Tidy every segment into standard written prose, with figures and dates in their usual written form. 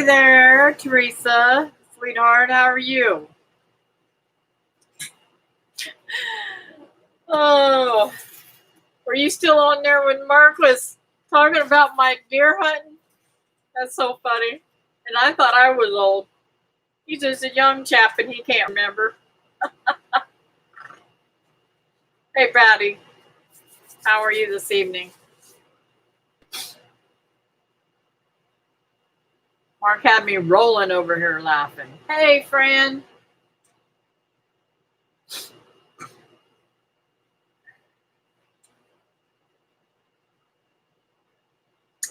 there, Teresa. Sweetheart, how are you? Oh, were you still on there when Mark was talking about my deer hunting? That's so funny. And I thought I was old. He's just a young chap and he can't remember. Hey, Patty. How are you this evening? Mark had me rolling over here laughing. Hey, Fran.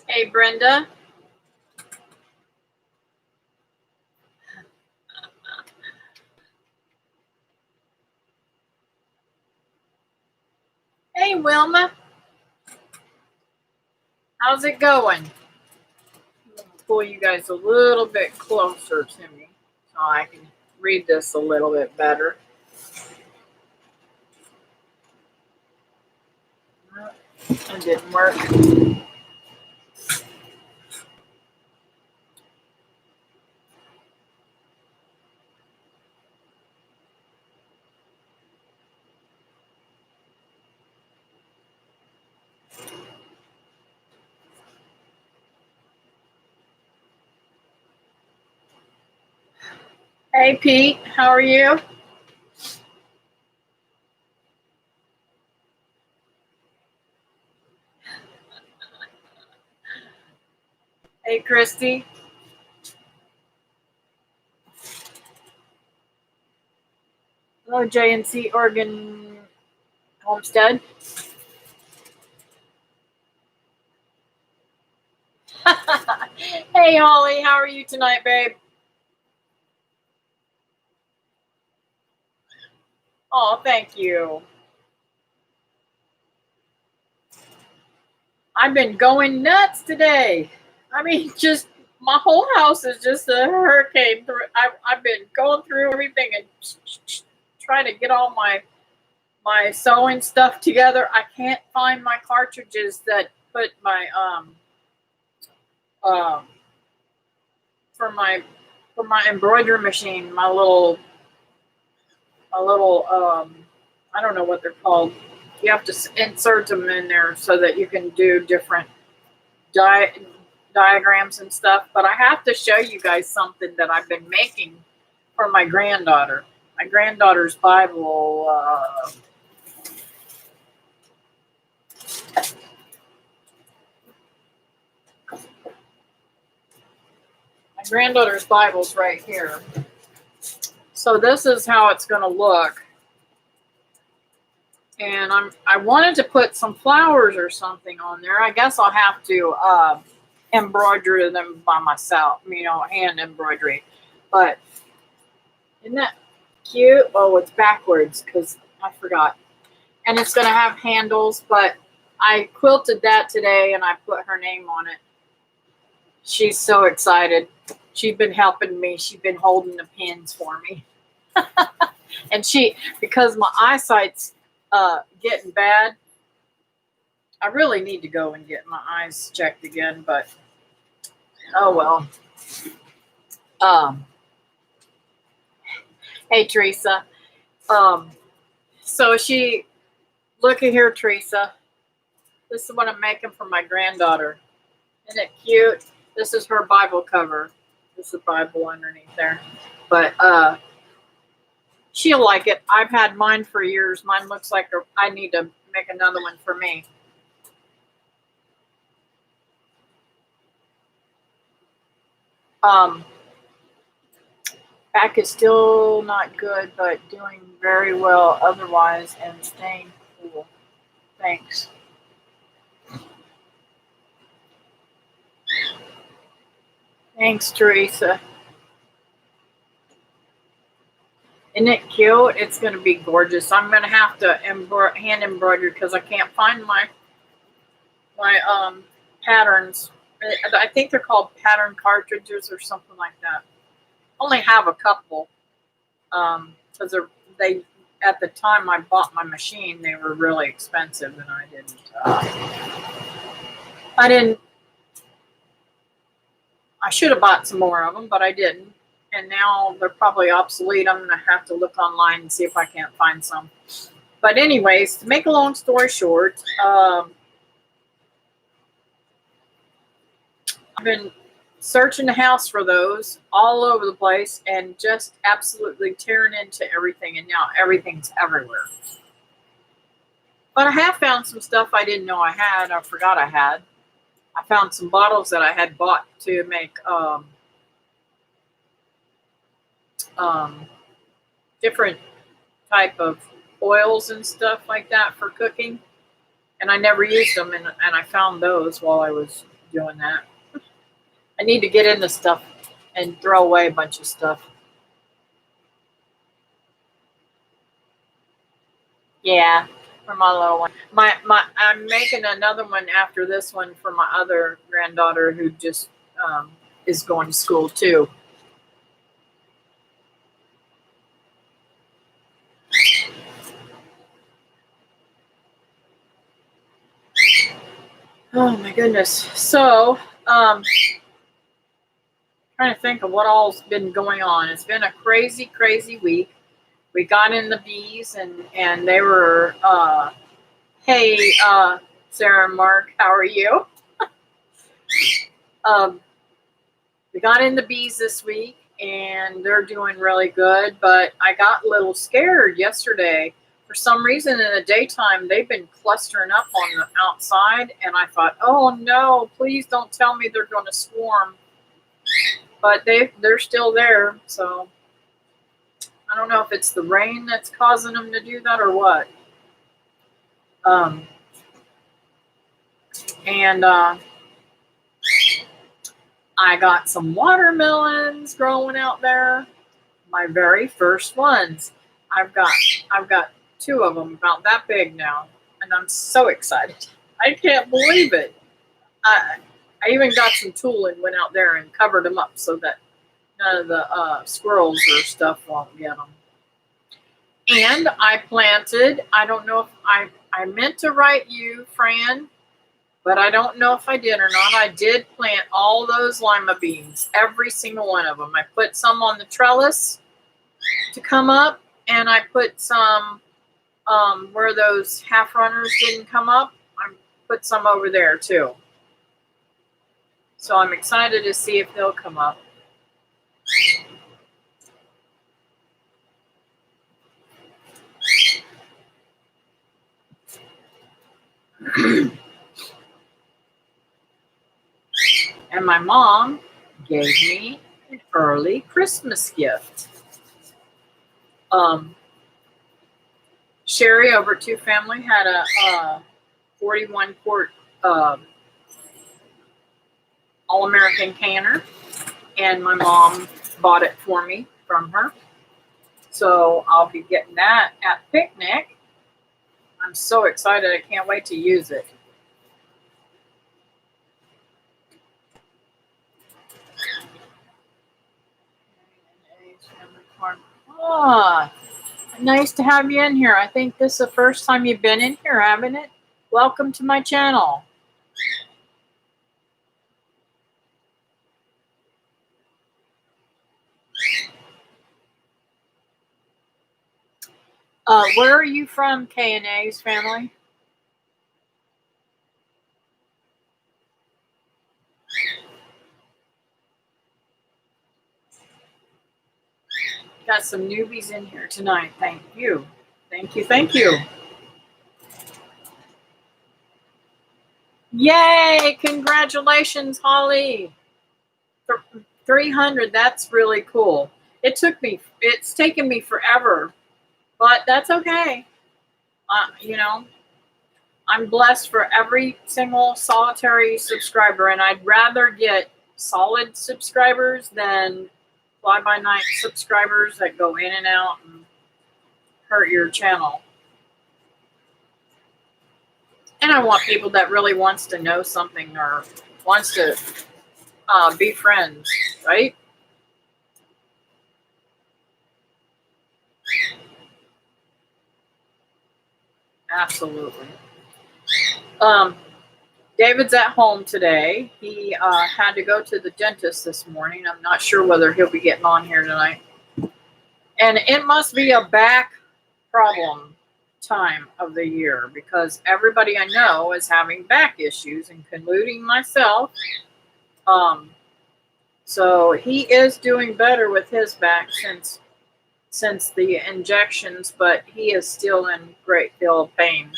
Hey, Brenda. Hey, Wilma. How's it going? Pull you guys a little bit closer to me so I can read this a little bit better. That didn't work. Hey, Pete. How are you? Hey, Christy. Hello, JNC Oregon Homestead. Hey, Holly. How are you tonight, babe? Oh, thank you. I've been going nuts today. I mean, just my whole house is just a hurricane. I've been going through everything and trying to get all my sewing stuff together. I can't find my cartridges that put my for my embroidery machine, my little I don't know what they're called. You have to insert them in there so that you can do different diagrams and stuff. But I have to show you guys something that I've been making for my granddaughter. My granddaughter's Bible. My granddaughter's Bible's right here. So this is how it's going to look. And I wanted to put some flowers or something on there. I guess I'll have to embroider them by myself, hand embroidery. But isn't that cute? Oh, it's backwards because I forgot. And it's going to have handles, but I quilted that today and I put her name on it. She's so excited. She's been helping me. She's been holding the pins for me. And because my eyesight's getting bad, I really need to go and get my eyes checked again, but oh well. Hey, Teresa. So look at here, Teresa. This is what I'm making for my granddaughter. Isn't it cute? This is her Bible cover. This is the Bible underneath there. But she'll like it. I've had mine for years. Mine looks like I need to make another one for me. Back is still not good, but doing very well otherwise and staying cool. Thanks. Thanks, Teresa. Isn't it cute? It's going to be gorgeous. I'm going to have to hand embroider because I can't find my patterns. I think they're called pattern cartridges or something like that. Only have a couple because they at the time I bought my machine, they were really expensive, and I didn't I should have bought some more of them, but I didn't. And now they're probably obsolete. I'm going to have to look online and see if I can't find some. But anyways, to make a long story short, I've been searching the house for those all over the place and just absolutely tearing into everything. And now everything's everywhere. But I have found some stuff I didn't know I had. I forgot I had. I found some bottles that I had bought to make different type of oils and stuff like that for cooking. And I never used them, and I found those while I was doing that. I need to get into stuff and throw away a bunch of stuff. Yeah, for my little one. I'm making another one after this one for my other granddaughter who just is going to school too. Oh my goodness. So, trying to think of what all's been going on. It's been a crazy, crazy week. We got in the bees and they were, hey, Sarah and Mark, how are you? Um, we got in the bees this week and they're doing really good, but I got a little scared yesterday. For some reason in the daytime, they've been clustering up on the outside, and I thought, oh no, please don't tell me they're going to swarm. But they're still there, so I don't know if it's the rain that's causing them to do that or what. And I got some watermelons growing out there. My very first ones. I've got two of them about that big now, and I'm so excited. I can't believe it. I even got some tulle and went out there and covered them up so that none of the squirrels or stuff won't get them. And I planted, I don't know if I meant to write you, Fran, but I don't know if I did or not. I did plant all those lima beans, every single one of them. I put some on the trellis to come up, and I put some where those half runners didn't come up. I put some over there too. So I'm excited to see if they'll come up. And my mom gave me an early Christmas gift. Sherry over at Two Family had a 41 quart All-American canner, and my mom bought it for me from her. So I'll be getting that at picnic. I'm so excited. I can't wait to use it. Ah, nice to have you in here. I think this is the first time you've been in here, haven't it? Welcome to my channel. Where are you from, K&A's family? Got some newbies in here tonight. Thank you. Thank you. Thank you. Yay! Congratulations, Holly. 300. That's really cool. It's taken me forever, but that's okay. You know, I'm blessed for every single solitary subscriber, and I'd rather get solid subscribers than fly-by-night subscribers that go in and out and hurt your channel. And I want people that really wants to know something or wants to be friends, right? Absolutely. David's at home today. He had to go to the dentist this morning. I'm not sure whether he'll be getting on here tonight. And it must be a back problem time of the year because everybody I know is having back issues, including myself. So he is doing better with his back since the injections, but he is still in great deal of pain.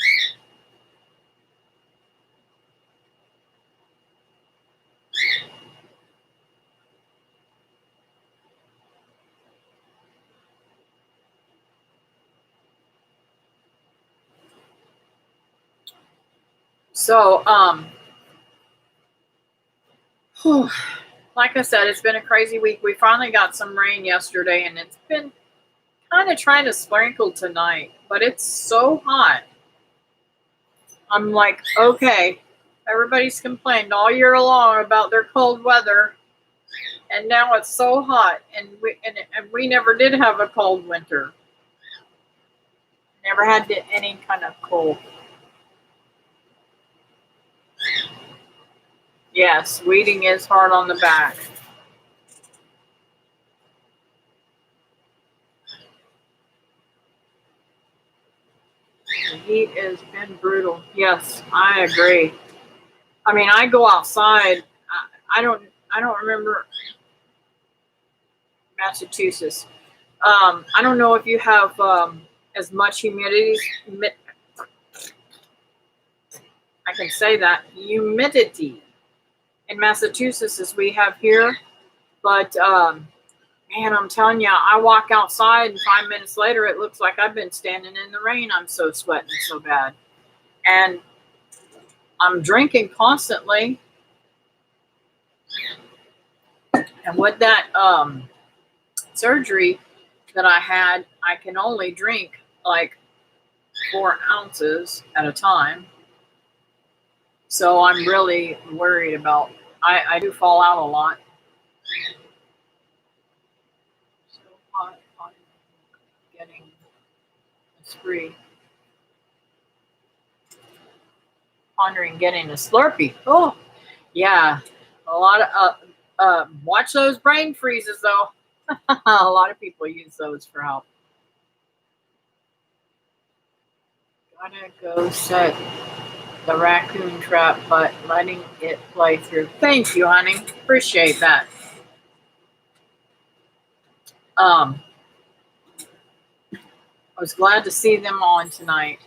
So, like I said, it's been a crazy week. We finally got some rain yesterday, and it's been kind of trying to sprinkle tonight, but it's so hot. I'm like, okay, everybody's complained all year long about their cold weather, and now it's so hot, and we never did have a cold winter. Never had any kind of cold. Yes, weeding is hard on the back. The heat has been brutal. Yes, I agree. I mean, I go outside. I don't remember Massachusetts. I don't know if you have as much humidity. I can say that humidity in Massachusetts as we have here, but man, I'm telling you, I walk outside and 5 minutes later, it looks like I've been standing in the rain. I'm so sweating so bad, and I'm drinking constantly. And with that surgery that I had, I can only drink like 4 ounces at a time. So I'm really worried about. I do fall out a lot. So I'm getting a spree. Pondering getting a Slurpee. Oh, yeah. A lot of watch those brain freezes though. A lot of people use those for help. Gotta go set the raccoon trap, but letting it play through. Thank you, honey. Appreciate that. I was glad to see them on tonight.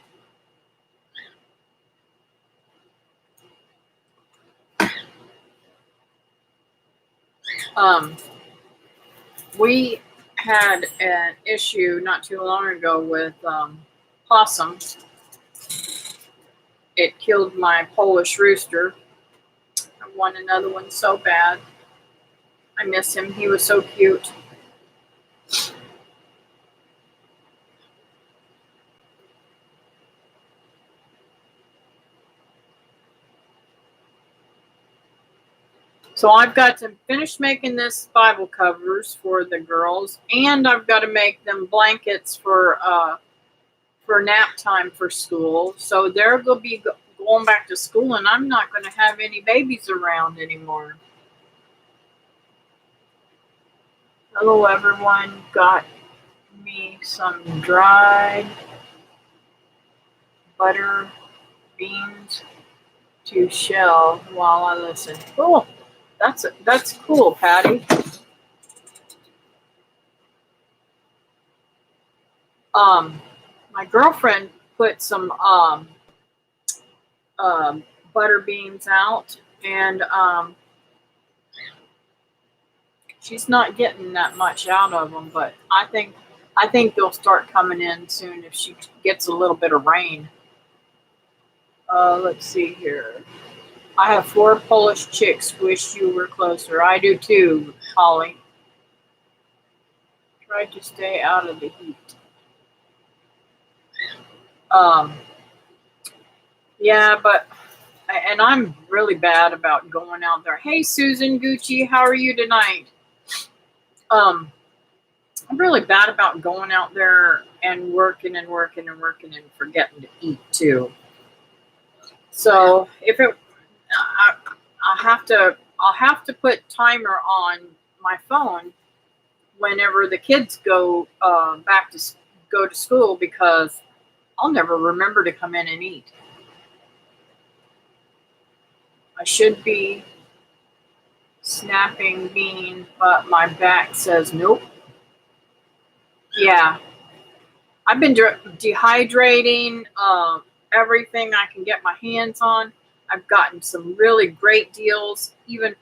We had an issue not too long ago with possum. It killed my Polish rooster. I want another one so bad. I miss him. He was so cute. So I've got to finish making this Bible covers for the girls, and I've got to make them blankets for nap time for school. So they're going to be going back to school, and I'm not going to have any babies around anymore. Hello, everyone. Got me some dried butter beans to shell while I listen. Cool. That's cool, Patty. My girlfriend put some butter beans out, and she's not getting that much out of them. But I think they'll start coming in soon if she gets a little bit of rain. Let's see here. I have 4 Polish chicks. Wish you were closer. I do too, Holly. Try to stay out of the heat. Yeah, but and I'm really bad about going out there. Hey, Susan Gucci, how are you tonight? I'm really bad about going out there and working and working and working and forgetting to eat too. So if it I, I'll have to put timer on my phone whenever the kids go go to school, because I'll never remember to come in and eat. I should be snapping bean, but my back says nope. Yeah, I've been dehydrating everything I can get my hands on. I've gotten some really great deals. Even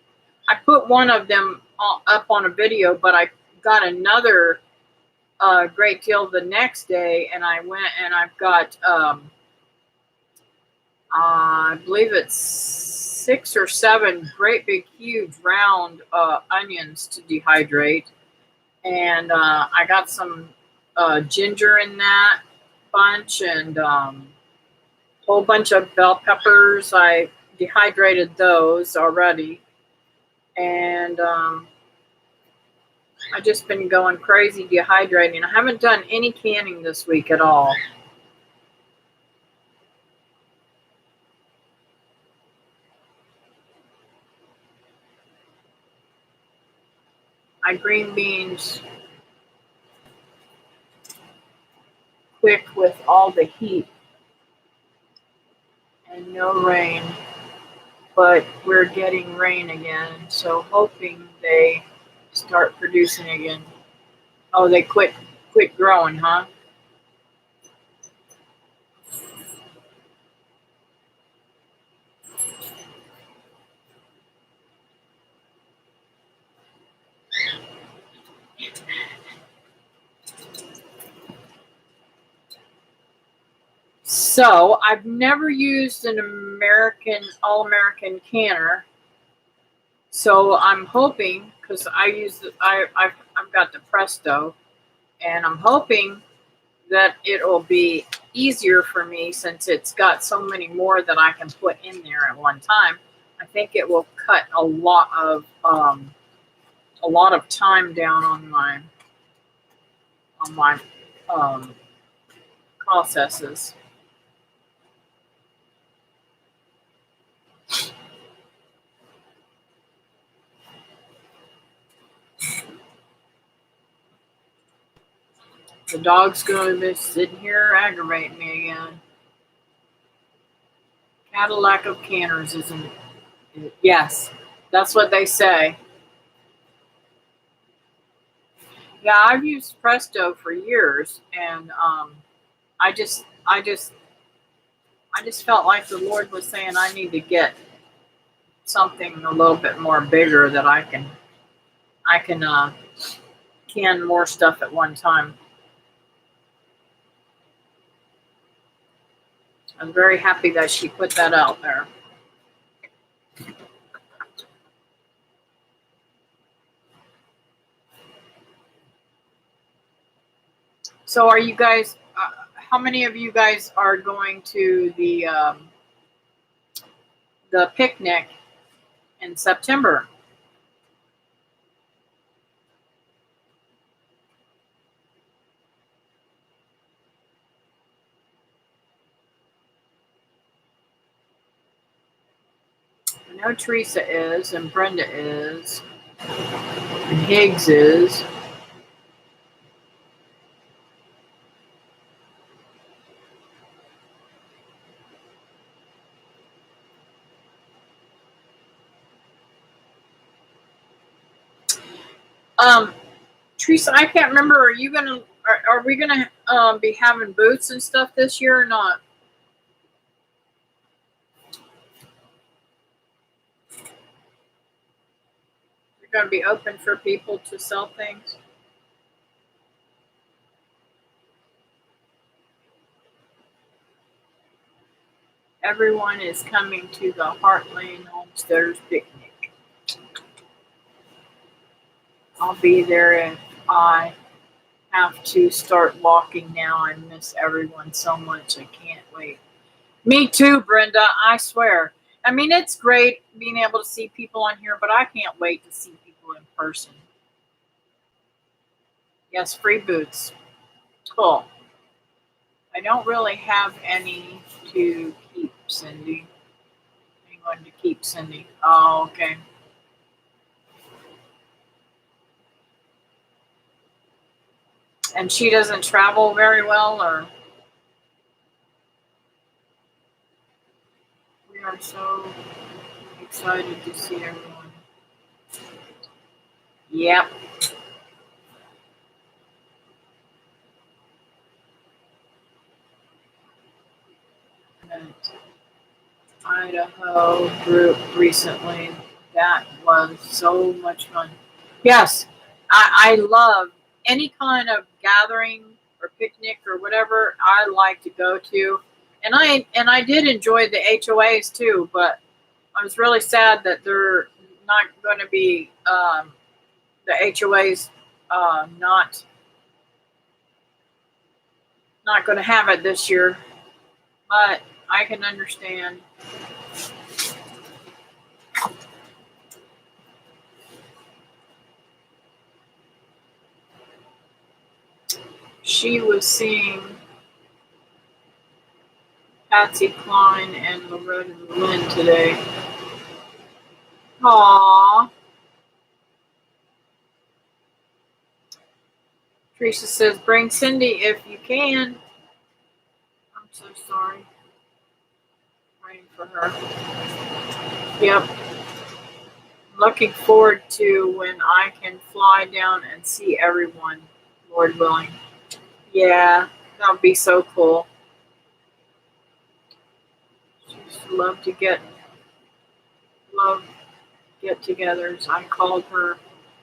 I put one of them up on a video, but I got another great deal the next day, and I went and I've got I believe it's 6 or 7 great big huge round onions to dehydrate, and I got some ginger in that bunch, and whole bunch of bell peppers. I dehydrated those already, and I've just been going crazy dehydrating. I haven't done any canning this week at all. My green beans quick with all the heat and no rain, but we're getting rain again, so hoping they start producing again. Oh, they quit growing, huh? So I've never used an all-American canner. So I'm hoping, because I've got the Presto, and I'm hoping that it'll be easier for me since it's got so many more that I can put in there at one time. I think it will cut a lot of time down on my processes. The dog's going to be sitting here aggravating me again. Cadillac of canners, isn't it? Yes, that's what they say. Yeah, I've used Presto for years, and I just felt like the Lord was saying I need to get something a little bit more bigger that I can can more stuff at one time. I'm very happy that she put that out there. So are you guys, how many of you guys are going to the picnic in September? I know Teresa is, and Brenda is, and Higgs is. Teresa, I can't remember. Are we gonna be having booths and stuff this year or not? You're gonna be open for people to sell things? Everyone is coming to the Heartland Homesteaders picnic. I'll be there if I have to start walking now. I miss everyone so much. I can't wait. Me too, Brenda. I swear. I mean, it's great being able to see people on here, but I can't wait to see people in person. Yes, free boots. Cool. I don't really have any to keep, Cindy. Hang going to keep Cindy. Oh, okay. And she doesn't travel very well, or? We are so excited to see everyone. Yep. Idaho group recently. That was so much fun. Yes, I love any kind of gathering or picnic or whatever I like to go to. And I did enjoy the HOAs too, but I was really sad that they're not going to be the HOAs not going to have it this year. But I can understand. She was seeing Patsy Cline and Loretta Lynn today. Aww. Teresa says, bring Cindy if you can. I'm so sorry. Praying for her. Yep. Looking forward to when I can fly down and see everyone, Lord willing. Yeah, that would be so cool. She used to love to love get-togethers. I called her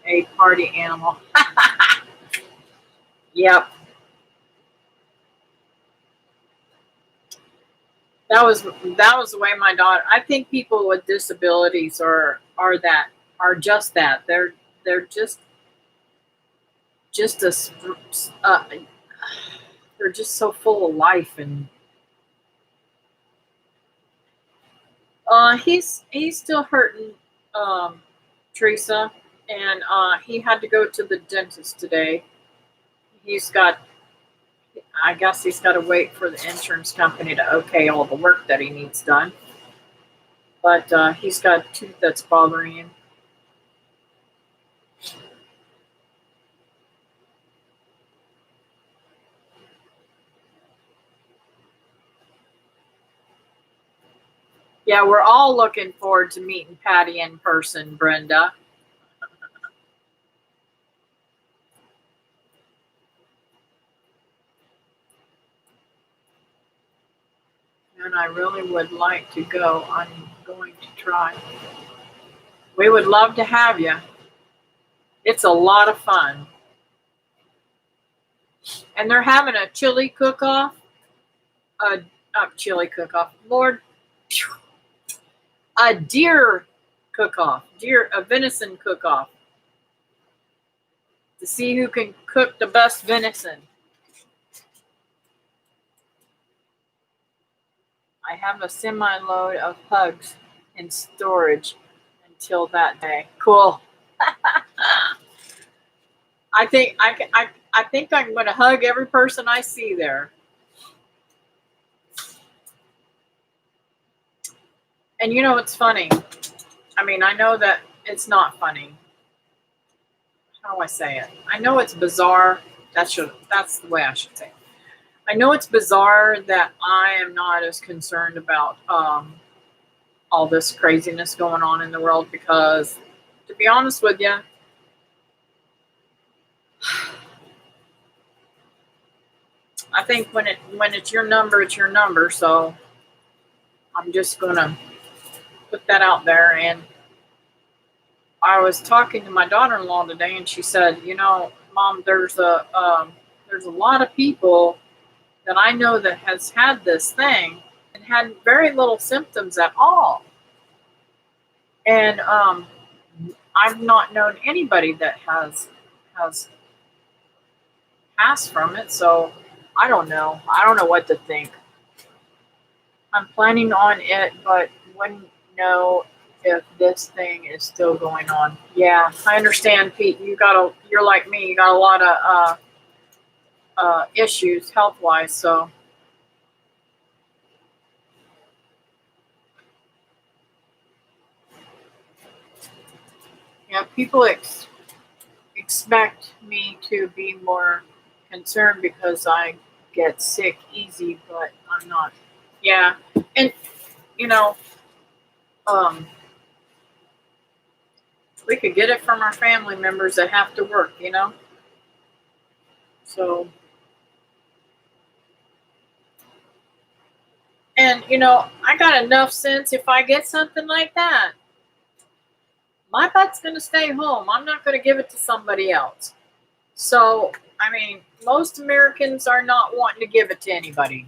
a party animal. Yep. That was the way my daughter. I think people with disabilities are just that. They're just they're just so full of life, and he's still hurting, Teresa, and he had to go to the dentist today. He's got I guess he's got to wait for the insurance company to okay all the work that he needs done. But he's got a tooth that's bothering him. Yeah, we're all looking forward to meeting Patty in person, Brenda. And I really would like to go. I'm going to try. We would love to have you. It's a lot of fun. And they're having a chili cook-off. Chili cook-off. Lord. A deer cook-off. A venison cook-off. To see who can cook the best venison. I have a semi-load of hugs in storage until that day. Cool. I think I'm going to hug every person I see there. And you know, it's funny. I mean, I know that it's not funny. How do I say it? I know it's bizarre. That's the way I should say it. I know it's bizarre that I am not as concerned about all this craziness going on in the world, because, to be honest with you, I think when it's your number, it's your number. So I'm just gonna put that out there. And I was talking to my daughter-in-law today, and she said, "You know, Mom, there's a lot of people that I know that has had this thing and had very little symptoms at all. And I've not known anybody that has passed from it. So I don't know. I don't know what to think. I'm planning on it, but wouldn't know if this thing is still going on." Yeah, I understand, Pete. You're like me. You got a lot of issues health-wise. So, Yeah, people expect me to be more concerned because I get sick easy, but I'm not. Yeah, and you know, um, we could get it from our family members that have to work. So, and I got enough sense. If I get something like that, my butt's gonna stay home. I'm not gonna give it to somebody else. So, I mean, most Americans are not wanting to give it to anybody.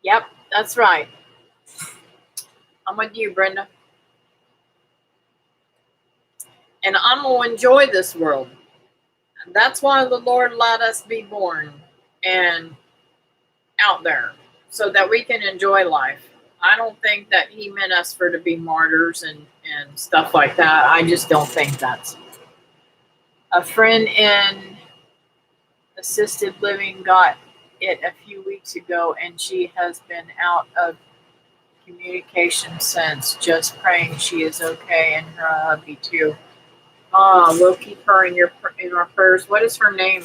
Yep, that's right. I'm with you, Brenda. And I'm going to enjoy this world. That's why the Lord let us be born and out there so that we can enjoy life. I don't think that He meant us for to be martyrs and stuff like that. I just don't think that's. A friend in assisted living got it a few weeks ago, and she has been out of communication since. Just praying she is okay, and her hubby too. We'll keep her in our prayers. What is her name?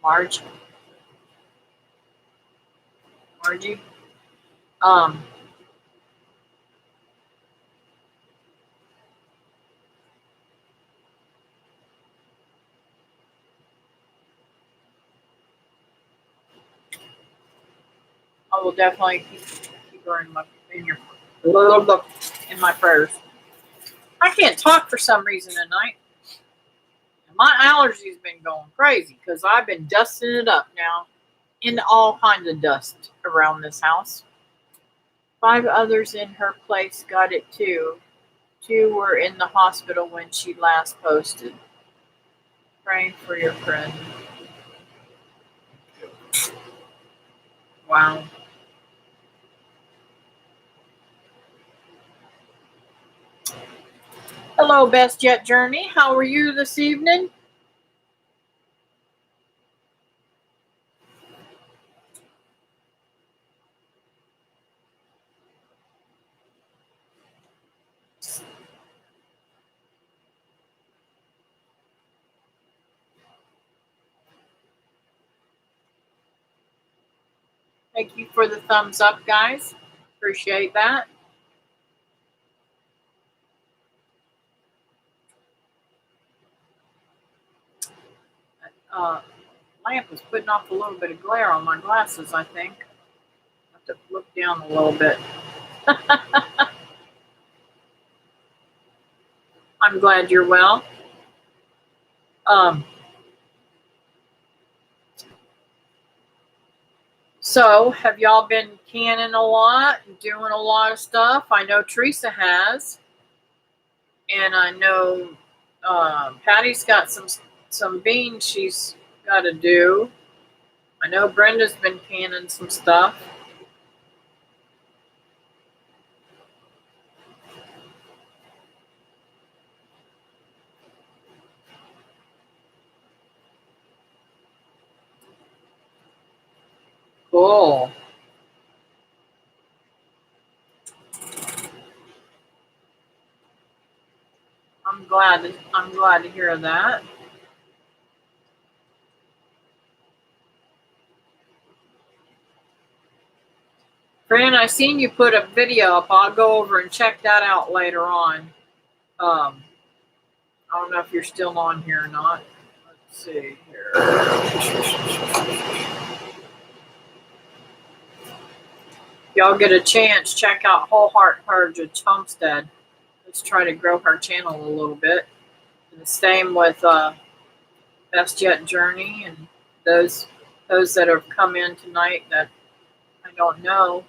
Margie. Margie. Um, I will definitely keep her in my prayers. I can't talk for some reason tonight. My allergies been going crazy because I've been dusting it up now in all kinds of dust around this house. 5 others in her place got it too. 2 were in the hospital when she last posted. Praying for your friend. Wow. Hello, Best Jet Journey. How are you this evening? Thank you for the thumbs up, guys. Appreciate that. Lamp is putting off a little bit of glare on my glasses, I think. I have to look down a little bit. I'm glad you're well. So, have y'all been canning a lot and doing a lot of stuff? I know Teresa has. And I know Patty's got some beans she's got to do. I know Brenda's been canning some stuff. Cool. I'm glad to hear that. Fran, I seen you put a video up. I'll go over and check that out later on. I don't know if you're still on here or not. Let's see here. Y'all get a chance, check out Whole Heart Heritage Homestead. Let's try to grow her channel a little bit. And the same with Best Jet Journey and those that have come in tonight that I don't know.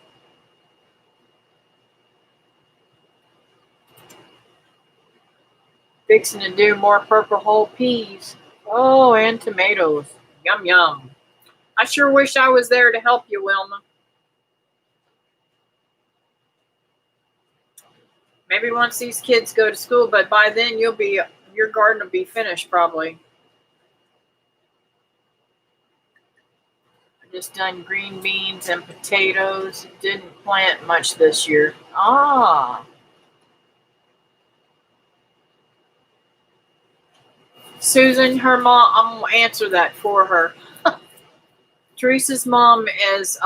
Fixing to do more purple whole peas. Oh, and tomatoes. Yum, yum. I sure wish I was there to help you, Wilma. Maybe once these kids go to school, but by then your garden will be finished probably. I just done green beans and potatoes. Didn't plant much this year. Ah. Susan, her mom, I'm gonna answer that for her. Teresa's mom is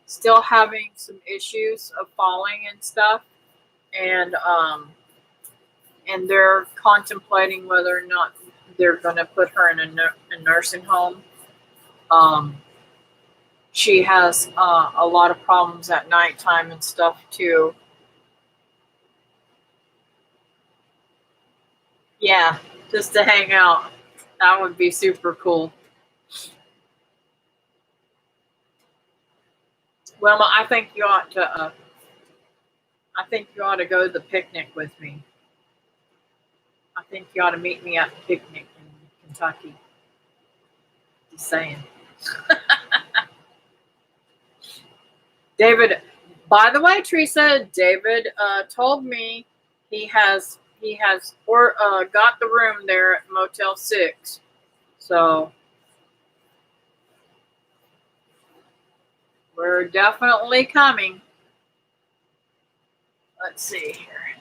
still having some issues of falling and stuff, and they're contemplating whether or not they're going to put her in a nursing home. She has a lot of problems at nighttime and stuff too. Yeah, just to hang out. That would be super cool. Well, I think you ought to. I think you ought to go to the picnic with me. I think you ought to meet me at the picnic in Kentucky. Just saying. David, by the way, Teresa, David told me he has got the room there at Motel 6. So we're definitely coming. Let's see here.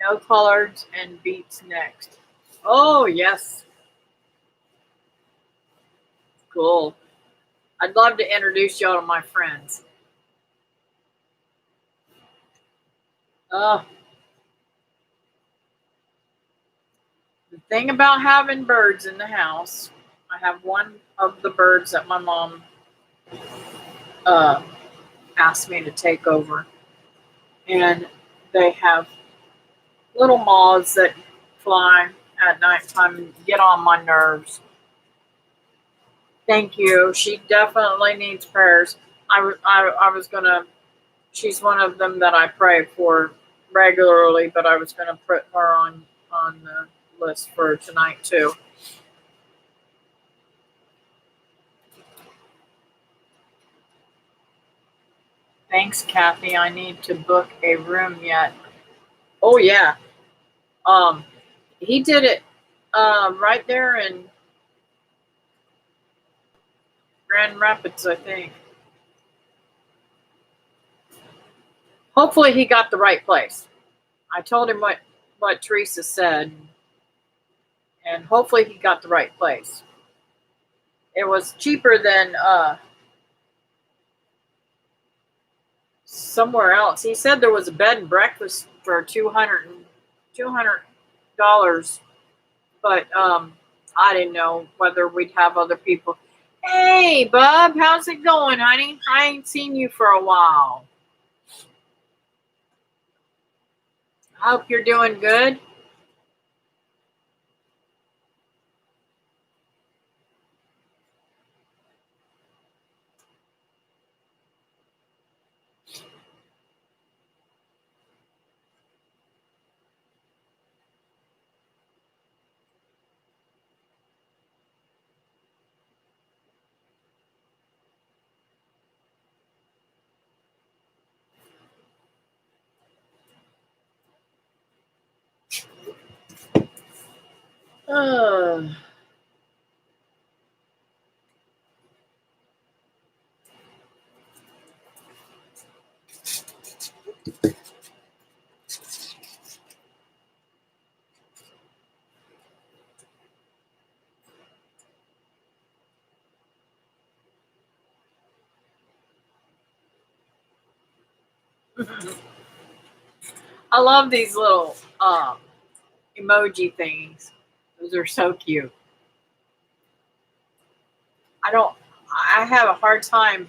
No collards and beets next. Oh, yes. Cool. I'd love to introduce y'all to my friends. The thing about having birds in the house, I have one of the birds that my mom asked me to take over. And they have little moths that fly at nighttime and get on my nerves. Thank you. She definitely needs prayers. I was gonna. She's one of them that I pray for regularly, but I was gonna put her on the list for tonight too. Thanks, Kathy. I need to book a room yet. Oh yeah. He did it right there in Grand Rapids, I think. Hopefully he got the right place. I told him what Teresa said, and hopefully he got the right place. It was cheaper than somewhere else. He said there was a bed and breakfast for $200, but I didn't know whether we'd have other people. Hey, Bub, how's it going, honey? I ain't seen you for a while. I hope you're doing good. Uh, I love these little emoji things. Those are so cute. I have a hard time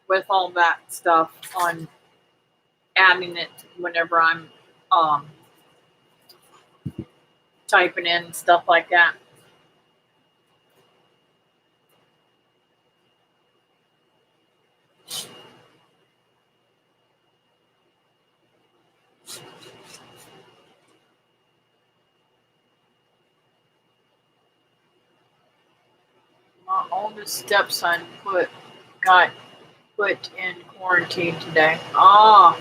with all that stuff on adding it whenever I'm um, typing in stuff like that. My oldest stepson got put in quarantine today. Oh,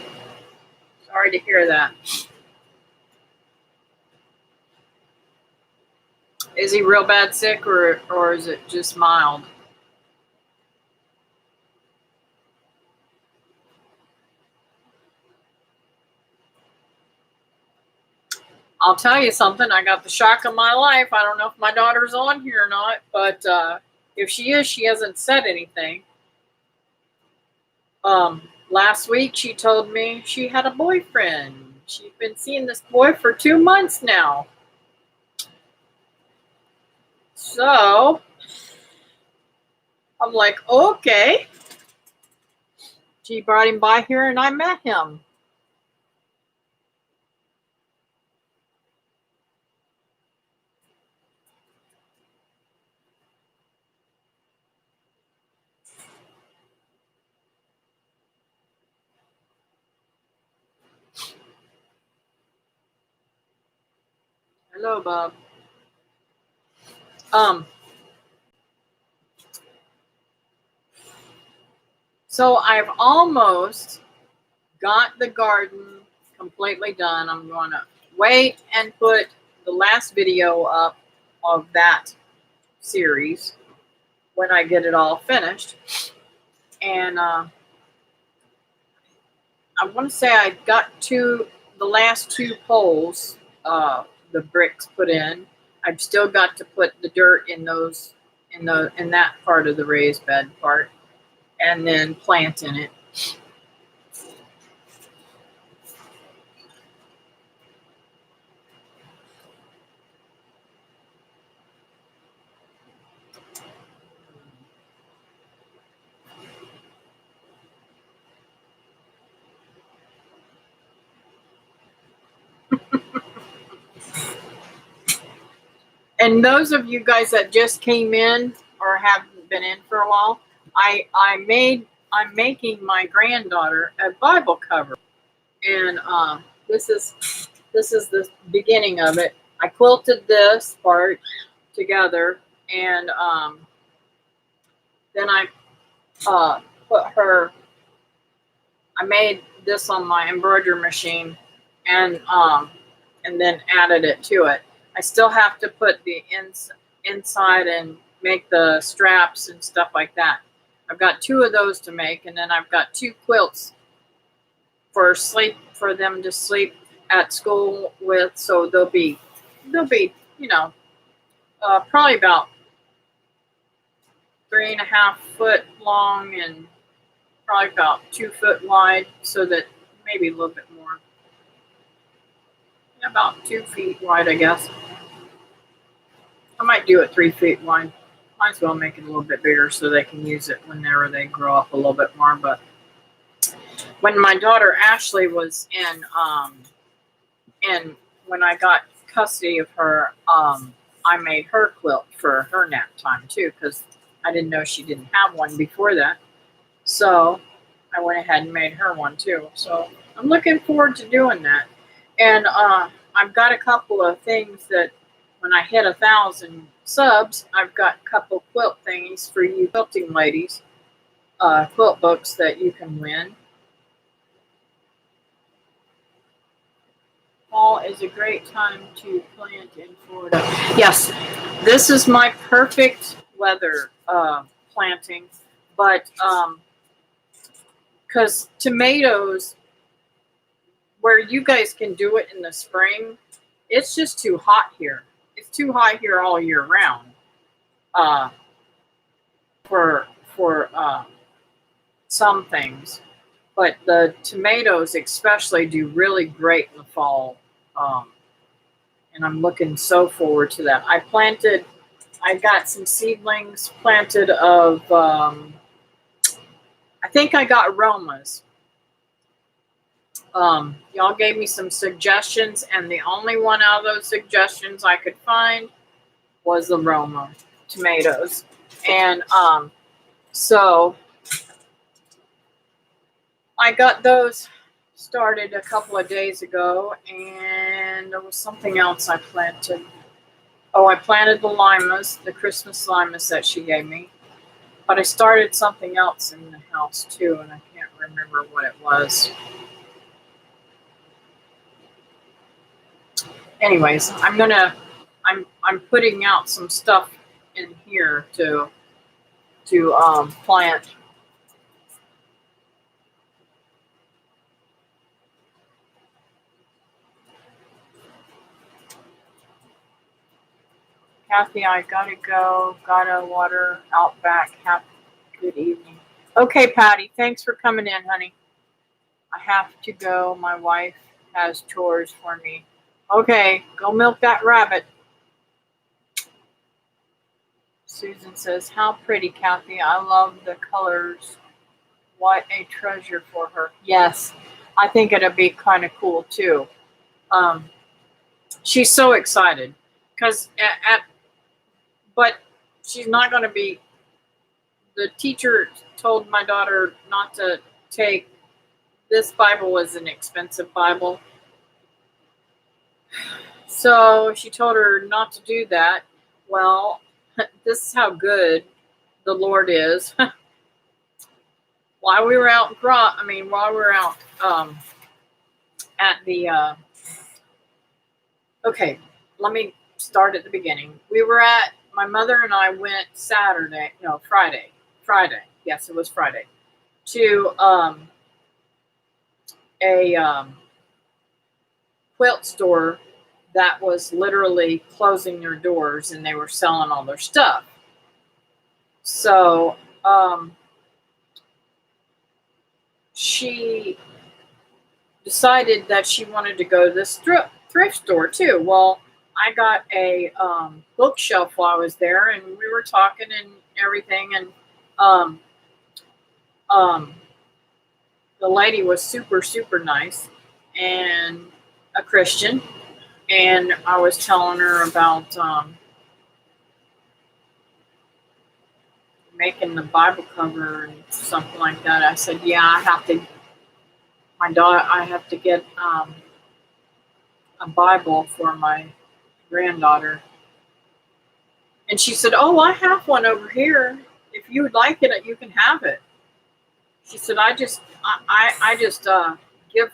sorry to hear that. Is he real bad sick, or is it just mild? I'll tell you something. I got the shock of my life. I don't know if my daughter's on here or not, but if she is, she hasn't said anything. Last week she told me she had a boyfriend. She's been seeing this boy for 2 months now. So I'm like, okay. She brought him by here and I met him. Hello, Bob. So I've almost got the garden completely done. I'm going to wait and put the last video up of that series when I get it all finished. And I want to say I got the last 2 poles, the bricks put in. I've still got to put the dirt in those, in that part of the raised bed part, and then plant in it. And those of you guys that just came in or haven't been in for a while, I'm making my granddaughter a Bible cover, and this is the beginning of it. I quilted this part together, and then I put her. I made this on my embroidery machine, and then added it to it. I still have to put the inside and make the straps and stuff like that. I've got 2 of those to make, and then I've got 2 quilts for them to sleep at school with. So they'll be probably about 3.5 foot long and probably about 2 foot wide, so that maybe a little bit more, about 2 feet wide, I guess. I might do it 3 feet wide. Might as well make it a little bit bigger so they can use it whenever they grow up a little bit more. But when my daughter Ashley was in, and when I got custody of her, I made her quilt for her nap time too, because I didn't know she didn't have one before that. So I went ahead and made her one too. So I'm looking forward to doing that. And I've got a couple of things that when I hit 1,000 subs, I've got a couple quilt thingies for you quilting ladies, quilt books that you can win. Fall is a great time to plant in Florida. Yes, this is my perfect weather planting, but because tomatoes, where you guys can do it in the spring, it's just too hot here. It's too hot here all year round. For some things, but the tomatoes especially do really great in the fall, and I'm looking so forward to that. I got some seedlings planted of, I think I got Romas. Y'all gave me some suggestions, and the only one out of those suggestions I could find was the Roma tomatoes. And so I got those started a couple of days ago, and there was something else I planted. Oh, I planted the limas, the Christmas limas that she gave me. But I started something else in the house too, and I can't remember what it was. Anyways, I'm I'm putting out some stuff in here to plant. Kathy, I gotta go. Gotta water out back. Have a good evening. Okay, Patty. Thanks for coming in, honey. I have to go. My wife has chores for me. Okay, go milk that rabbit. Susan says, how pretty, Kathy. I love the colors. What a treasure for her. Yes, I think it'd be kind of cool too. Um, she's so excited because but she's not going to be. The teacher told my daughter not to take this Bible was an expensive Bible, so she told her not to do that. Well, this is how good the Lord is. While we were out, while we were out at the. Okay, let me start at the beginning. We were at, my mother and I went Friday. Yes, it was Friday, to a quilt store that was literally closing their doors and they were selling all their stuff. So she decided that she wanted to go to this thrift store too. Well, I got a bookshelf while I was there, and we were talking and everything, and the lady was super, super nice and a Christian, and I was telling her about making the Bible cover and something like that. I said, yeah, I have to get a Bible for my granddaughter. And she said, oh, I have one over here. If you would like it, you can have it. She said, I just give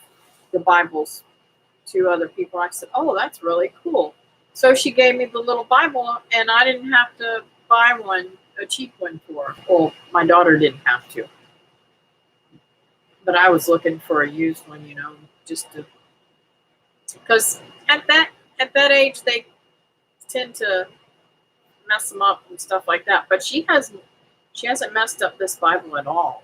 the Bibles to other people. I said, oh, that's really cool. So she gave me the little Bible, and I didn't have to buy a cheap one for her. Well, my daughter didn't have to. But I was looking for a used one, just to, because at that age they tend to mess them up and stuff like that. But she hasn't messed up this Bible at all.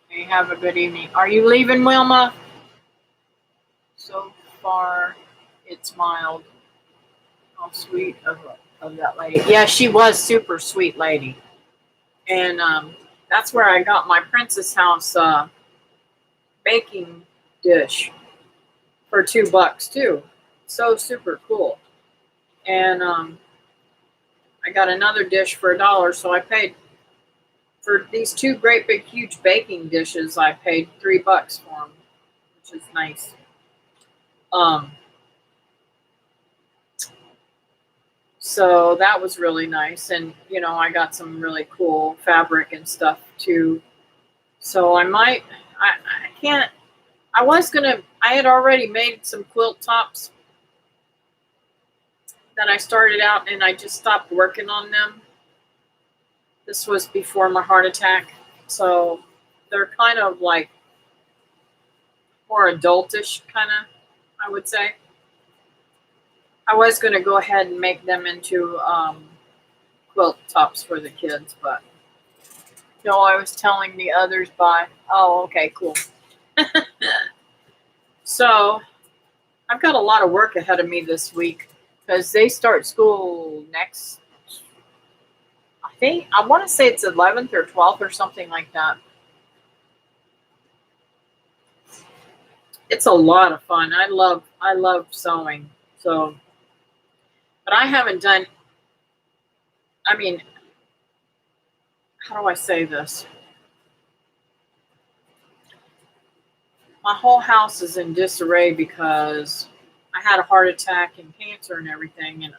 Okay, have a good evening. Are you leaving, Wilma? So far, it's mild. How sweet of that lady. Yeah, she was super sweet lady. And that's where I got my Princess House baking dish for $2 too. So super cool. And I got another dish for $1, so I paid for these two great big huge baking dishes. I paid $3 for them, which is nice. So that was really nice, and I got some really cool fabric and stuff too. So I had already made some quilt tops that I started out, and I just stopped working on them. This was before my heart attack, so they're kind of like more adultish, kind of, I would say. I was going to go ahead and make them into quilt tops for the kids, but I was telling the others oh, okay, cool. So I've got a lot of work ahead of me this week because they start school next, I want to say it's 11th or 12th or something like that. It's a lot of fun. I love sewing. So, but I haven't done, how do I say this? My whole house is in disarray because I had a heart attack and cancer and everything, and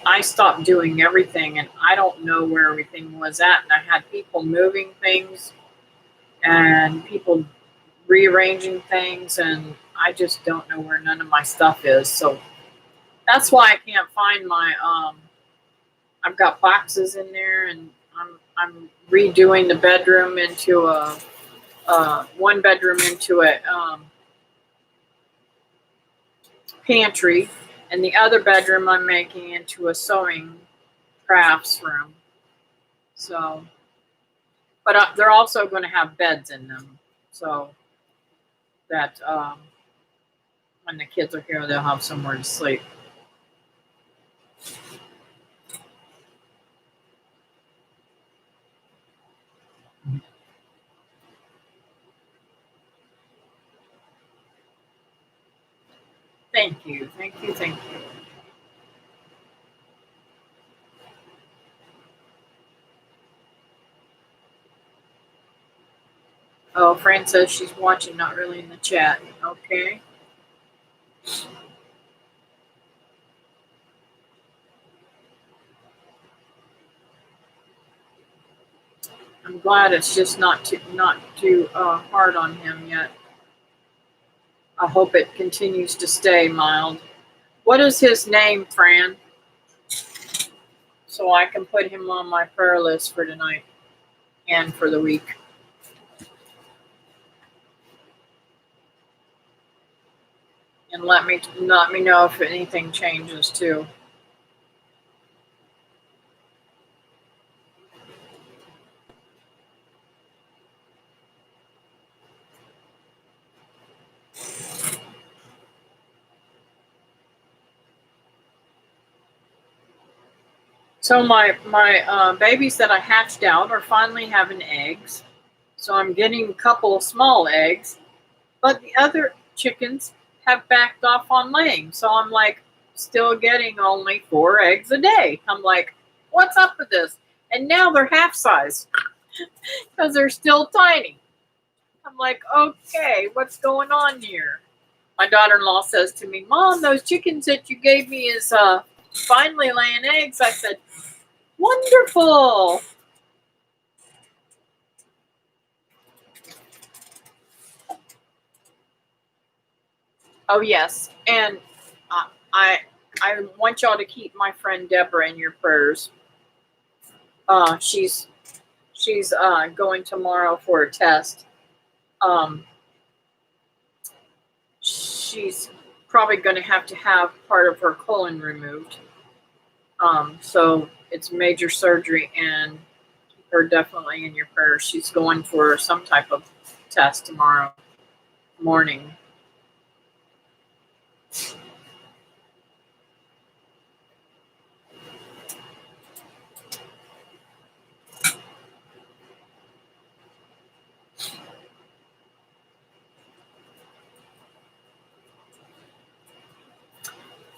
I stopped doing everything, and I don't know where everything was at. And I had people moving things and people rearranging things, and I just don't know where none of my stuff is. So that's why I can't find my. I've got boxes in there, and I'm redoing the bedroom into a one bedroom into a pantry, and the other bedroom I'm making into a sewing crafts room. So, but they're also going to have beds in them, so that when the kids are here, they'll have somewhere to sleep. Thank you, thank you, thank you. Oh, Fran says she's watching, not really in the chat. Okay. I'm glad it's just not too hard on him yet. I hope it continues to stay mild. What is his name, Fran? So I can put him on my prayer list for tonight and for the week. And let me know if anything changes too. So my babies that I hatched out are finally having eggs. So I'm getting a couple of small eggs, but the other chickens have backed off on laying. So I'm like still getting only 4 eggs a day. I'm like, what's up with this? And now they're half size because they're still tiny. I'm like, okay, what's going on here? My daughter-in-law says to me, Mom, those chickens that you gave me is finally laying eggs. I said, wonderful. Oh yes, and uh, I I want y'all to keep my friend Deborah in your prayers. She's going tomorrow for a test. Um, she's probably going to have part of her colon removed. So it's major surgery, and keep her definitely in your prayers. She's going for some type of test tomorrow morning.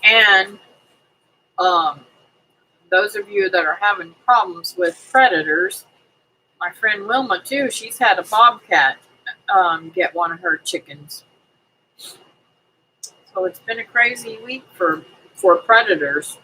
And um, those of you that are having problems with predators, my friend Wilma too, she's had a bobcat get one of her chickens. So it's been a crazy week for predators.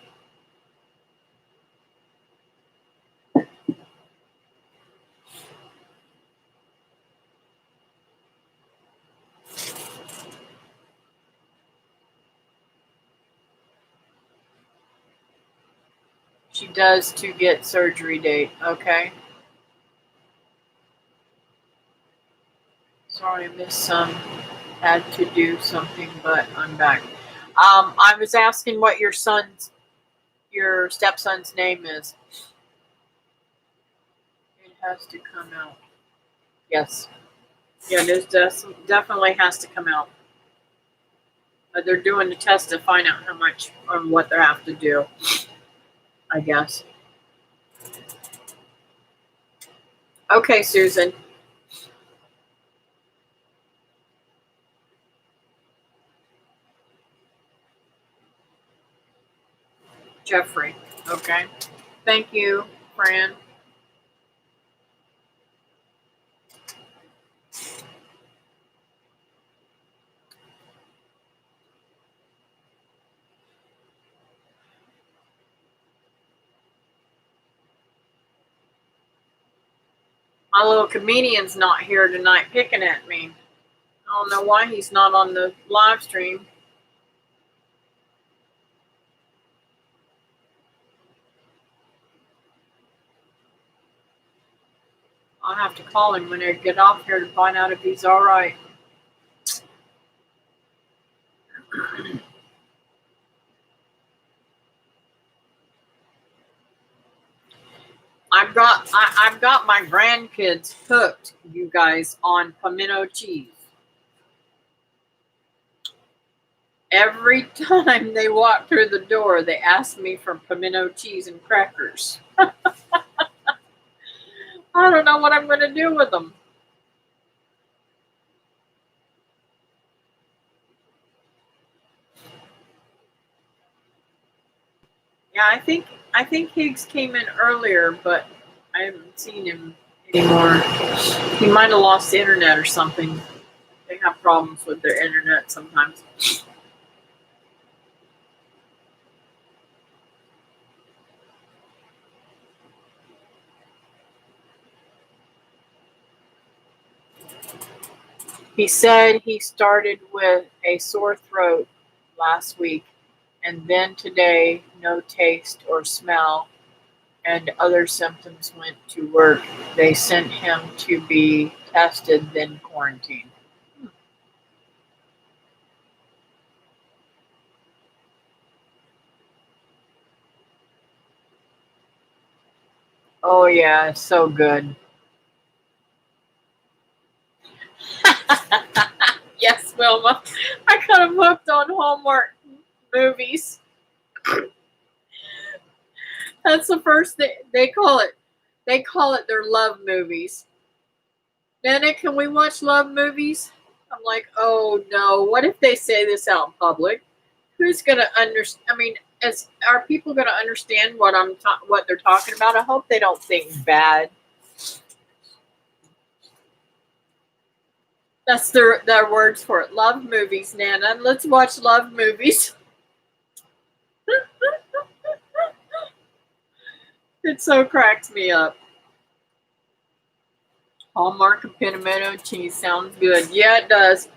She does to get surgery date. Okay. Sorry, I missed some. Had to do something, but I'm back. I was asking what your stepson's name is. It has to come out. Yes. Yeah, this definitely has to come out. But they're doing the test to find out how much or what they have to do, I guess. Okay, Susan. Jeffrey. Okay. Thank you, Fran. My little comedian's not here tonight picking at me. I don't know why he's not on the live stream. I'll have to call him when I get off here to find out if he's all right. I've got my grandkids hooked, you guys, on pimento cheese. Every time they walk through the door, they ask me for pimento cheese and crackers. I don't know what I'm going to do with them. Yeah, I think Higgs came in earlier, but I haven't seen him anymore. He might have lost the internet or something. They have problems with their internet sometimes. He said he started with a sore throat last week, and then today, no taste or smell, and other symptoms went to work. They sent him to be tested, then quarantined. Oh, yeah, so good. Yes, Wilma. I got him hooked on Hallmark movies. That's the first thing they call it. They call it their love movies. Nana, can we watch love movies? I'm like, oh no. What if they say this out in public? Who's gonna understand? I mean, are people gonna understand what what they're talking about? I hope they don't think bad. That's their words for it. Love movies, Nana. Let's watch love movies. It so cracks me up. Hallmark and pimento cheese sounds good. Yeah, it does.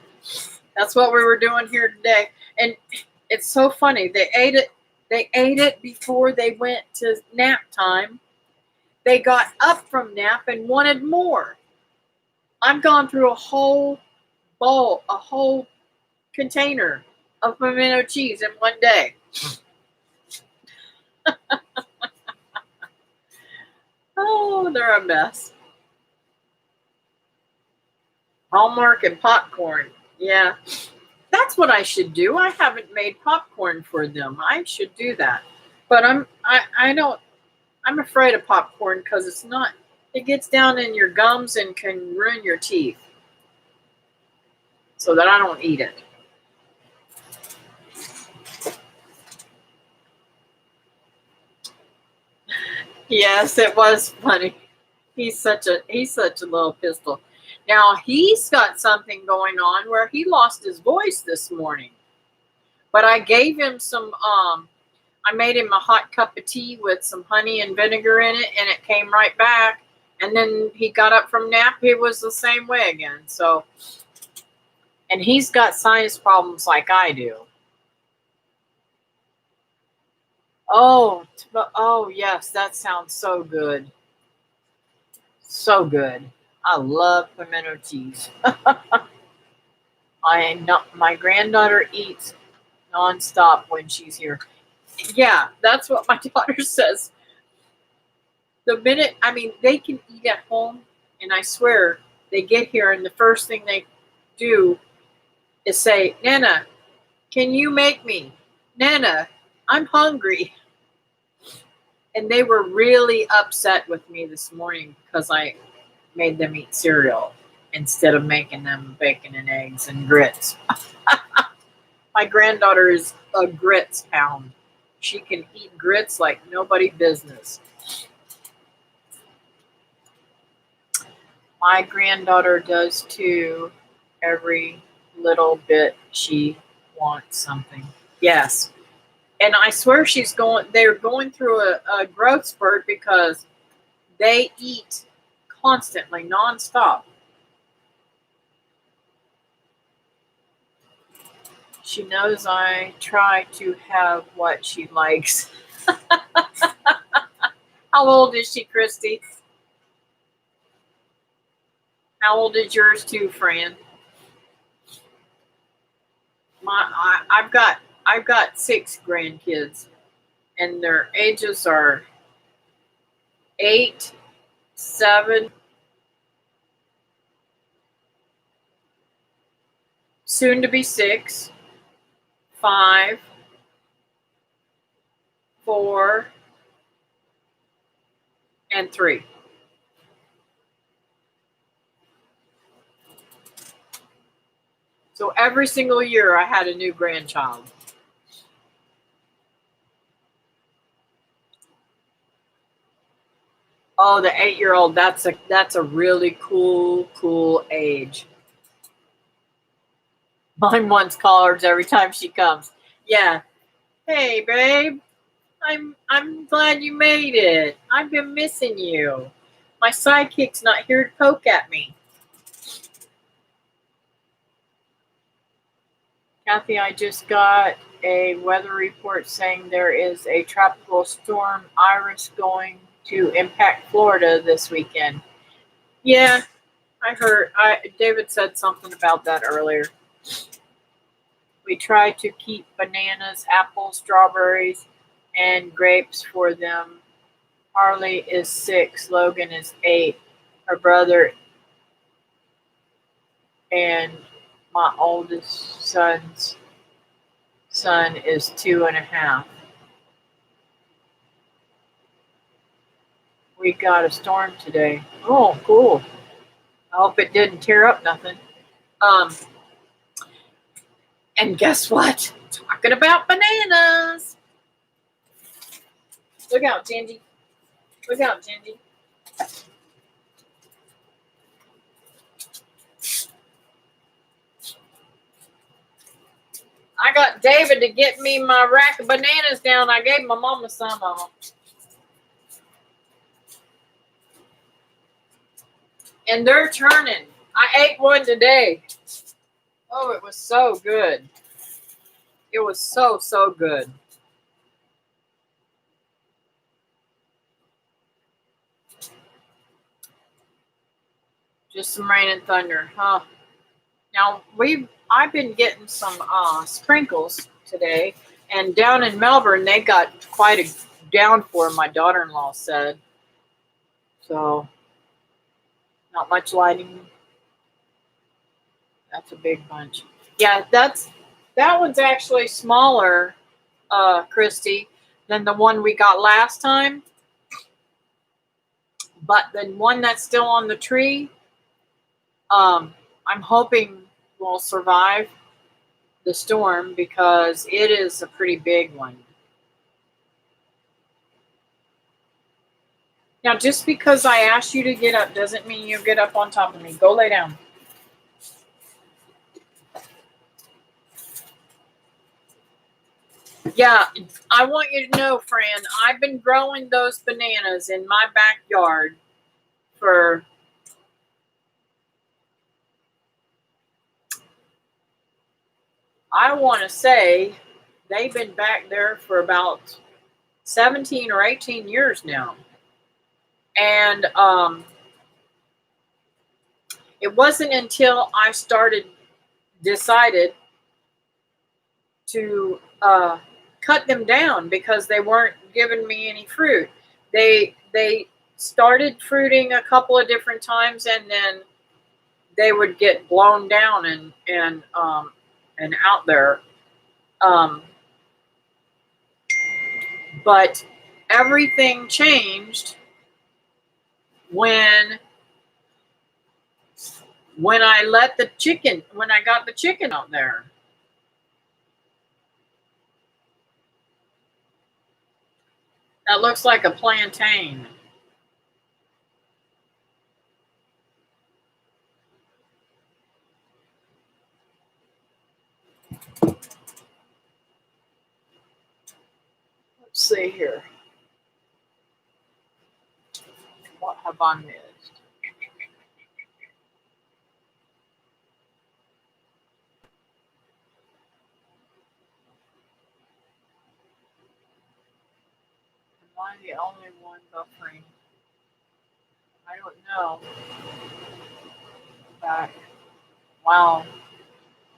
That's what we were doing here today. And it's so funny. They ate it before they went to nap time. They got up from nap and wanted more. I've gone through a whole bowl, a whole container of pimento cheese in one day. Oh, they're a mess. Hallmark and popcorn. Yeah. That's what I should do. I haven't made popcorn for them. I should do that. But I'm afraid of popcorn because it gets down in your gums and can ruin your teeth. So that I don't eat it. Yes, it was funny. He's such a little pistol. Now he's got something going on where he lost his voice this morning. But I gave him some I made him a hot cup of tea with some honey and vinegar in it, and it came right back. And then he got up from nap, he was the same way again. So, and he's got sinus problems like I do. Oh yes, that sounds so good. So good. I love pimento cheese. My granddaughter eats nonstop when she's here. Yeah, that's what my daughter says. The minute, I mean, they can eat at home, and I swear they get here, and the first thing they do is say, Nana, can you make me? Nana, I'm hungry. And they were really upset with me this morning because I made them eat cereal instead of making them bacon and eggs and grits. My granddaughter is a grits hound. She can eat grits like nobody business. My granddaughter does too. Every little bit she wants something. Yes. And I swear they're going through a growth spurt because they eat constantly, nonstop. She knows I try to have what she likes. How old is she, Christy? How old is yours too, Fran? I've got 6 grandkids, and their ages are 8, 7, soon to be 6, 5, 4, and 3. So every single year I had a new grandchild. Oh, the 8-year-old, that's a really cool age. Mine wants callers every time she comes. Yeah. Hey, babe. I'm glad you made it. I've been missing you. My sidekick's not here to poke at me. Kathy, I just got a weather report saying there is a tropical storm Iris going to impact Florida this weekend. Yeah, I heard. David said something about that earlier. We try to keep bananas, apples, strawberries, and grapes for them. Harley is 6, Logan is 8, her brother and my oldest son's son is 2.5. We got a storm today. Oh, cool. I hope it didn't tear up nothing. And guess what? Talking about bananas. Look out, Gingy. Look out, Gingy. I got David to get me my rack of bananas down. I gave my mama some of them. And they're turning. I ate one today. Oh, it was so good. It was so good. Just some rain and thunder, huh? Now I've been getting some sprinkles today, and down in Melbourne they got quite a downpour. My daughter-in-law said, so not much lighting. That's a big bunch. Yeah, that one's actually smaller, Christy, than the one we got last time. But the one that's still on the tree, I'm hoping will survive the storm because it is a pretty big one. Now, just because I asked you to get up doesn't mean you get up on top of me. Go lay down. Yeah, I want you to know, Fran, I've been growing those bananas in my backyard for I want to say they've been back there for about 17 or 18 years now. And it wasn't until I decided to cut them down because they weren't giving me any fruit. They started fruiting a couple of different times, and then they would get blown down and out there. But everything changed when I got the chicken out there. That looks like a plantain. Let's see here. What have I missed? Am I the only one buffering? I don't know. Back. Wow,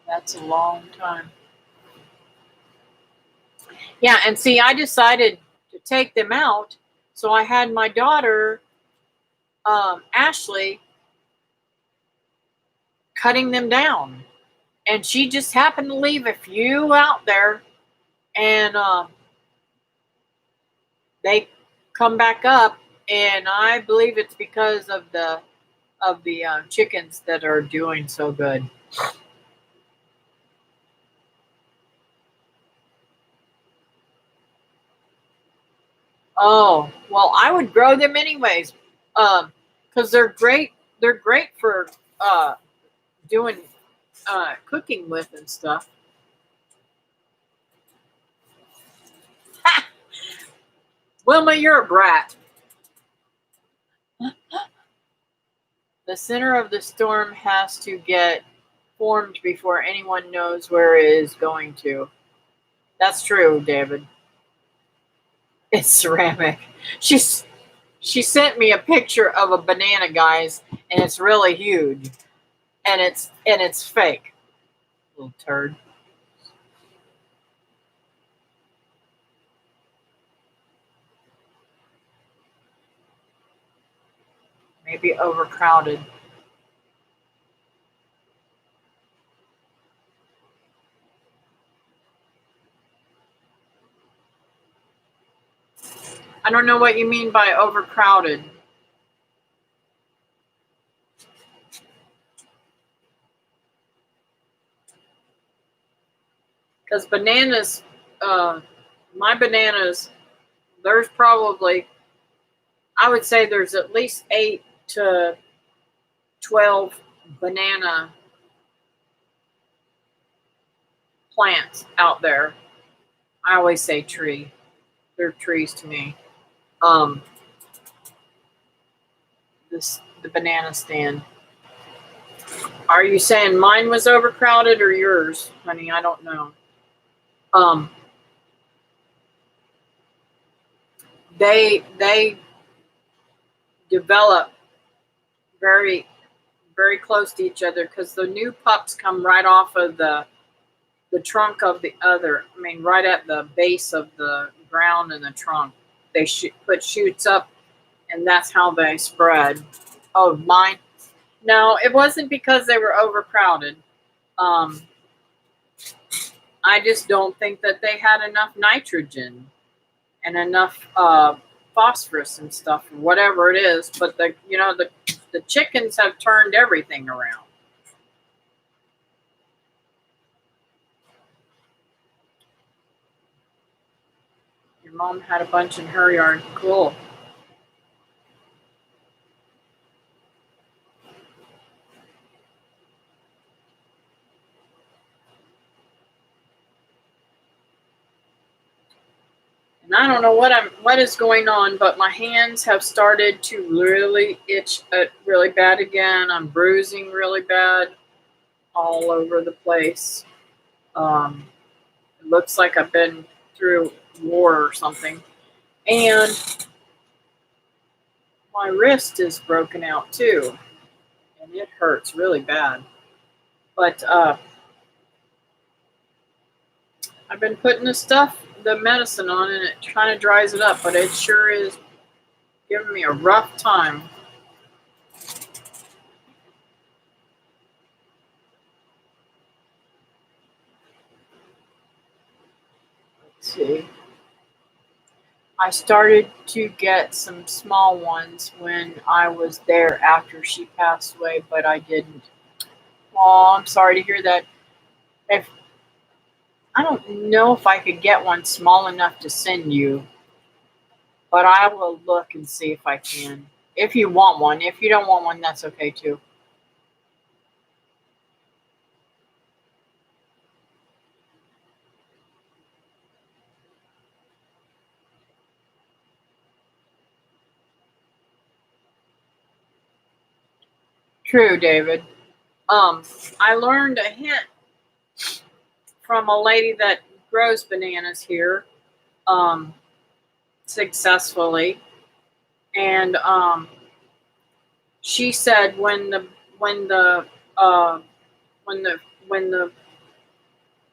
that's a long time. Yeah, and see, I decided to take them out, so I had my daughter, Ashley, cutting them down, and she just happened to leave a few out there, and they come back up, and I believe it's because of the chickens that are doing so good. Oh, well, I would grow them anyways, because they're great. They're great for doing cooking with and stuff. Wilma, you're a brat. The center of the storm has to get formed before anyone knows where it is going to. That's true, David. It's ceramic. She sent me a picture of a banana, guys, and it's really huge, and it's fake. Little turd. Maybe overcrowded. I don't know what you mean by overcrowded. Because bananas, my bananas, there's probably, I would say there's at least 8 to 12 banana plants out there. I always say tree. They're trees to me. Um, the banana stand. Are you saying mine was overcrowded or yours, honey? I don't know. Um, they develop very very close to each other because the new pups come right off of the trunk of the other. I mean, right at the base of the ground and the trunk. They put shoots up, and that's how they spread. Oh, mine? No, it wasn't because they were overcrowded. Um, I just don't think that they had enough nitrogen and enough phosphorus and stuff, or whatever it is. But the chickens have turned everything around. Your mom had a bunch in her yard. Cool. And I don't know what is going on, but my hands have started to really itch really bad again. I'm bruising really bad all over the place. It looks like I've been through war or something. And my wrist is broken out too, and it hurts really bad. But I've been putting the medicine on, and it kind of dries it up, but it sure is giving me a rough time. Let's see. I started to get some small ones when I was there after she passed away, but I didn't. Oh, I'm sorry to hear that. If I don't know if I could get one small enough to send you, but I will look and see if I can. If you want one. If you don't want one, that's okay too. True, David. I learned a hint from a lady that grows bananas here. Um, successfully. And she said when the uh, when the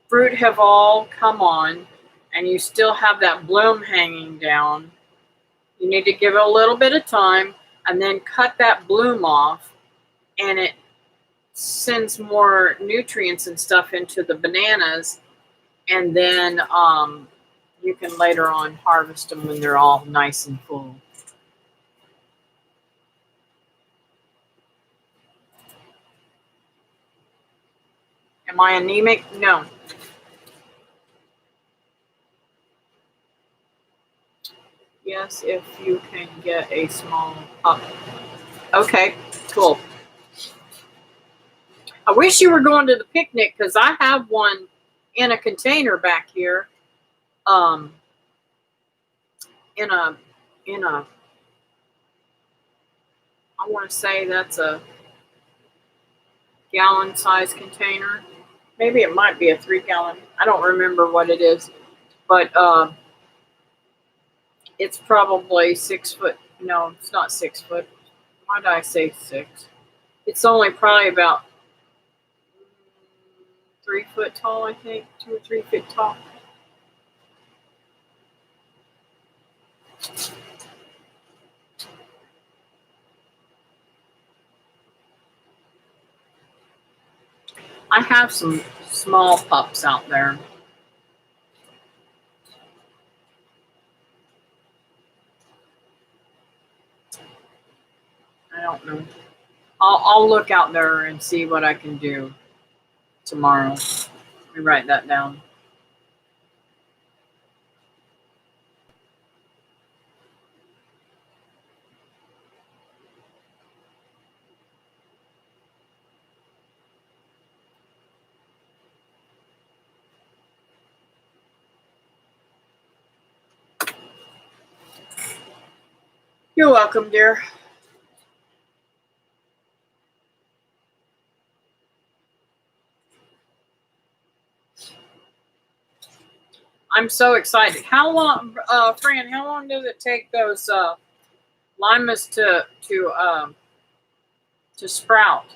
fruit have all come on, and you still have that bloom hanging down, you need to give it a little bit of time, and then cut that bloom off, and it sends more nutrients and stuff into the bananas, and then you can later on harvest them when they're all nice and full. Am I anemic? No. Yes, if you can get a small pup. Okay, cool. I wish you were going to the picnic because I have one in a container back here. Um, in a I want to say that's a gallon size container. Maybe it might be a 3 gallon. I don't remember what it is, but it's probably 6 foot. No, it's not 6 foot. Why did I say 6? It's only probably about 3 foot tall, I think, 2 or 3 feet tall. I have some small pups out there. I don't know. I'll look out there and see what I can do tomorrow. Let me write that down. You're welcome, dear. I'm so excited. How long, Fran? How long does it take those limas to sprout?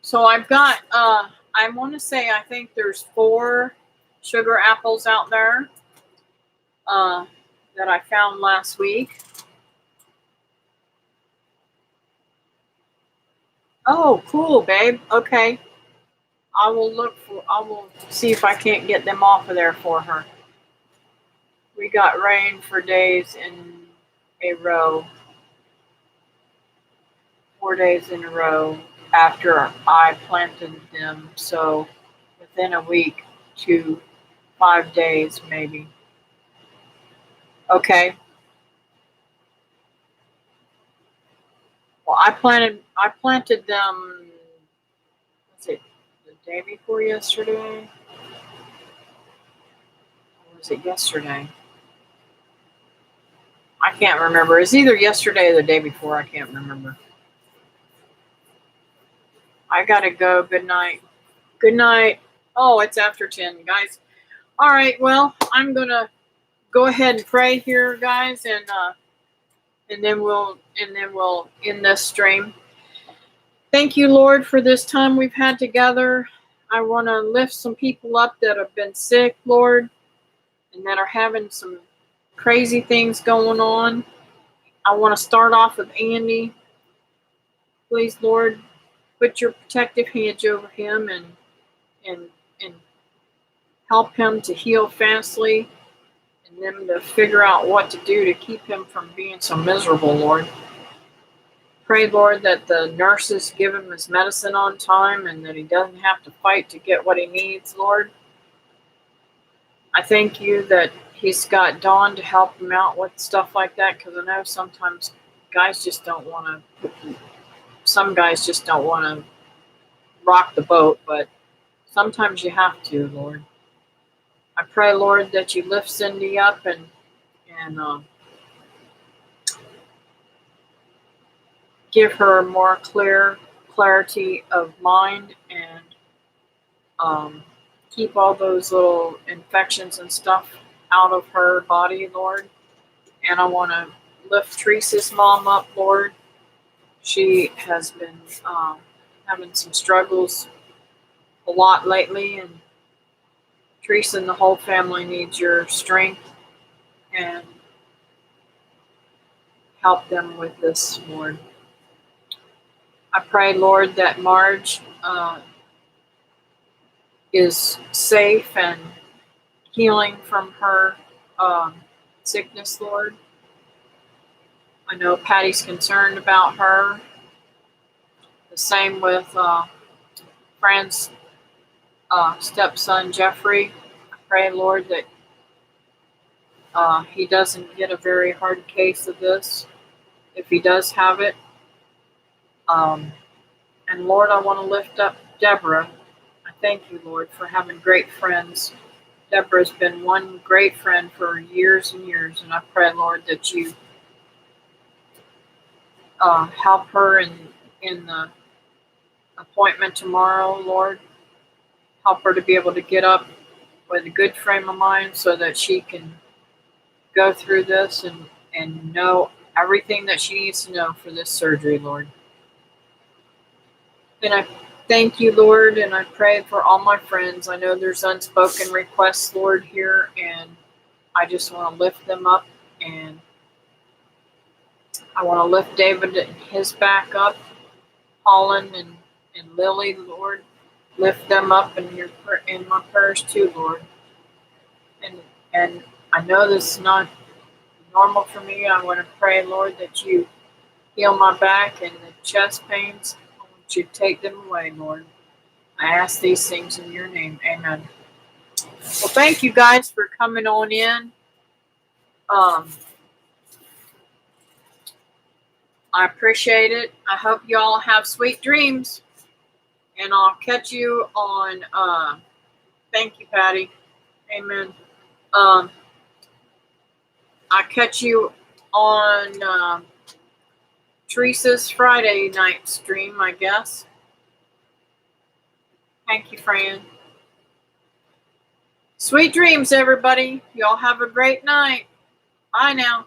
So I've got, I want to say, I think there's 4 sugar apples out there that I found last week. Oh, cool, babe. Okay. I will see if I can't get them off of there for her. We got rain for days in a row. 4 days in a row after I planted them. So within a week to 5 days, maybe. Okay. Well, I planted them, was it the day before yesterday? Or was it yesterday? I can't remember. It's either yesterday or the day before. I can't remember. I gotta go. Good night. Good night. Oh, it's after 10, guys. All right. Well, I'm gonna go ahead and pray here, guys, and then we'll end this stream. Thank you, Lord, for this time we've had together. I want to lift some people up that have been sick, Lord, and that are having some crazy things going on. I want to start off with Andy. Please, Lord, put your protective hands over him and and help him to heal fastly, and them to figure out what to do to keep him from being so miserable, Lord. Pray, Lord, that the nurses give him his medicine on time and that he doesn't have to fight to get what he needs, Lord. I thank you that he's got Dawn to help him out with stuff like that, because I know sometimes guys just don't want to, some guys just don't want to rock the boat, but sometimes you have to, Lord. I pray, Lord, that you lift Cindy up and give her more clarity of mind and keep all those little infections and stuff out of her body, Lord. And I want to lift Teresa's mom up, Lord. She has been having some struggles a lot lately, and Teresa and the whole family needs your strength and help them with this, Lord. I pray, Lord, that Marge is safe and healing from her sickness, Lord. I know Patty's concerned about her. The same with Fran's stepson, Jeffrey. I pray, Lord, that he doesn't get a very hard case of this, if he does have it. And Lord, I want to lift up Deborah. I thank you, Lord, for having great friends. Deborah's been one great friend for years and years, and I pray, Lord, that you help her in the appointment tomorrow, Lord. Help her to be able to get up with a good frame of mind so that she can go through this and know everything that she needs to know for this surgery, Lord. And I thank you, Lord, and I pray for all my friends. I know there's unspoken requests, Lord, here, and I just want to lift them up. And I want to lift David and his back up, Holland and Lily, Lord. Lift them up in my prayers too, Lord. And I know this is not normal for me. I want to pray, Lord, that you heal my back and the chest pains. I want you to take them away, Lord. I ask these things in your name. Amen. Well, thank you guys for coming on in. I appreciate it. I hope you all have sweet dreams. And I'll catch you on, thank you, Patty. Amen. I'll catch you on Teresa's Friday night stream, I guess. Thank you, Fran. Sweet dreams, everybody. Y'all have a great night. Bye now.